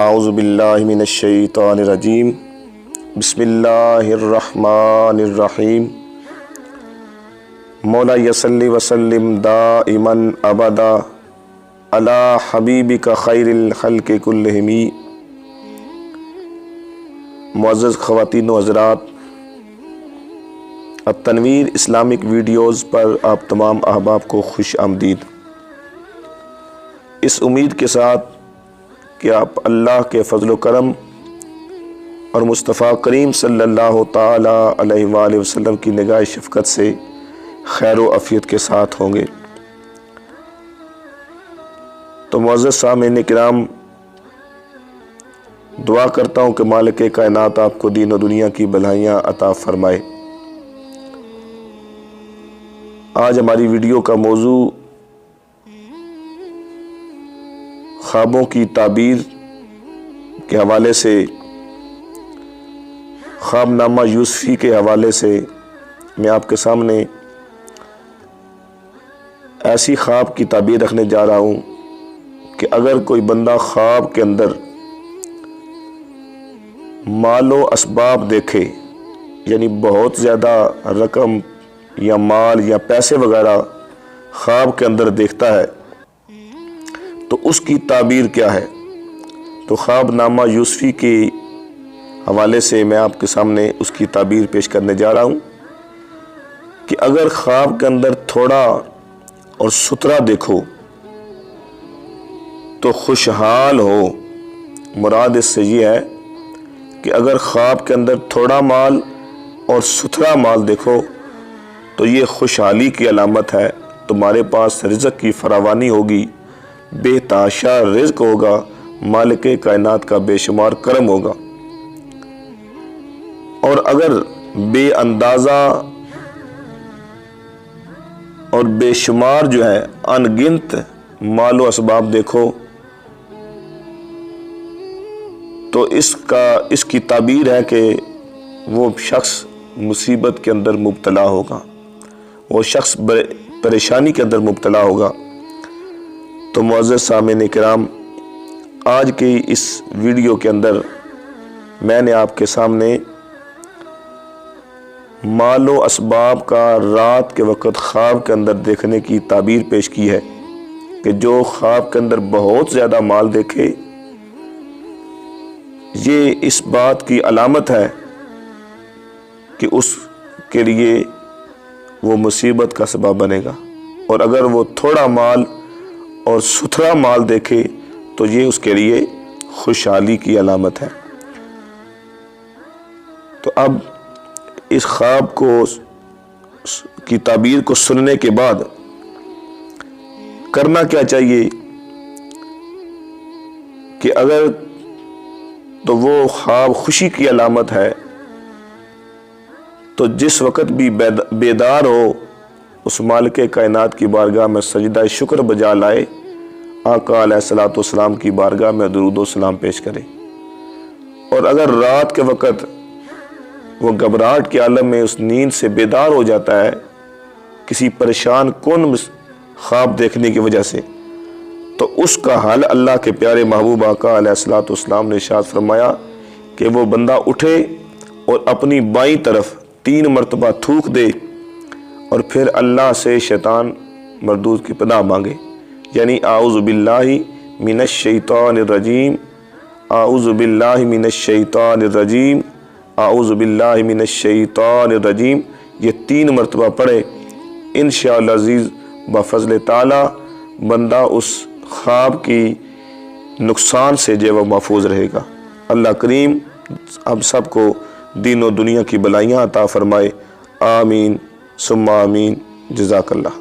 اعوذ باللہ من الشیطان الرجیم بسم اللہ الرحمن الرحیم مولا یصلی وسلم دائما ابدا علی حبیبک خیر الخلق کلہم۔ معزز خواتین و حضرات، التنویر اسلامک ویڈیوز پر آپ تمام احباب کو خوش آمدید۔ اس امید کے ساتھ کہ آپ اللہ کے فضل و کرم اور مصطفیٰ کریم صلی اللہ تعالی علیہ وآلہ وسلم کی نگاہ شفقت سے خیر و عافیت کے ساتھ ہوں گے۔ تو معزز سامعین کرام، دعا کرتا ہوں کہ مالک کائنات آپ کو دین و دنیا کی بھلائیاں عطا فرمائے۔ آج ہماری ویڈیو کا موضوع خوابوں کی تعبیر کے حوالے سے، خواب نامہ یوسفی کے حوالے سے میں آپ کے سامنے ایسی خواب کی تعبیر رکھنے جا رہا ہوں کہ اگر کوئی بندہ خواب کے اندر مال و اسباب دیکھے، یعنی بہت زیادہ رقم یا مال یا پیسے وغیرہ خواب کے اندر دیکھتا ہے تو اس کی تعبیر کیا ہے؟ تو خواب نامہ یوسفی کے حوالے سے میں آپ کے سامنے اس کی تعبیر پیش کرنے جا رہا ہوں کہ اگر خواب کے اندر تھوڑا اور ستھرا دیکھو تو خوشحال ہو۔ مراد اس سے یہ ہے کہ اگر خواب کے اندر تھوڑا مال اور ستھرا مال دیکھو تو یہ خوشحالی کی علامت ہے، تمہارے پاس رزق کی فراوانی ہوگی، بے تحاشا رزق ہوگا، مالک کائنات کا بے شمار کرم ہوگا۔ اور اگر بے اندازہ اور بے شمار جو ہے ان گنت مال و اسباب دیکھو تو اس کی تعبیر ہے کہ وہ شخص مصیبت کے اندر مبتلا ہوگا، وہ شخص پریشانی کے اندر مبتلا ہوگا۔ تو معزز سامعین کرام، آج کی اس ویڈیو کے اندر میں نے آپ کے سامنے مال و اسباب کا رات کے وقت خواب کے اندر دیکھنے کی تعبیر پیش کی ہے کہ جو خواب کے اندر بہت زیادہ مال دیکھے، یہ اس بات کی علامت ہے کہ اس کے لیے وہ مصیبت کا سبب بنے گا، اور اگر وہ تھوڑا مال اور ستھرا مال دیکھے تو یہ اس کے لیے خوشحالی کی علامت ہے۔ تو اب اس خواب کی تعبیر کو سننے کے بعد کرنا کیا چاہیے کہ اگر تو وہ خواب خوشی کی علامت ہے تو جس وقت بھی بیدار ہو اس مالک کائنات کی بارگاہ میں سجدہ شکر بجا لائے، آقا علیہ الصلوۃ والسلام کی بارگاہ میں درود و سلام پیش کرے۔ اور اگر رات کے وقت وہ گھبراہٹ کے عالم میں اس نیند سے بیدار ہو جاتا ہے کسی پریشان کن خواب دیکھنے کی وجہ سے، تو اس کا حل اللہ کے پیارے محبوب آقا علیہ الصلوۃ والسلام نے ارشاد فرمایا کہ وہ بندہ اٹھے اور اپنی بائیں طرف 3 مرتبہ تھوک دے اور پھر اللہ سے شیطان مردود کی پناہ مانگے، یعنی اعوذ باللہ من الشیطان الرجیم، اعوذ باللہ من الشیطان الرجیم، اعوذ باللہ من الشیطان الرجیم، یہ 3 مرتبہ پڑھے، انشاءاللہ عزیز بفضل تعالی بندہ اس خواب کی نقصان سے جو وہ محفوظ رہے گا۔ اللہ کریم ہم سب کو دین و دنیا کی بھلائیاں عطا فرمائے، آمین ثم آمین، جزاک اللہ۔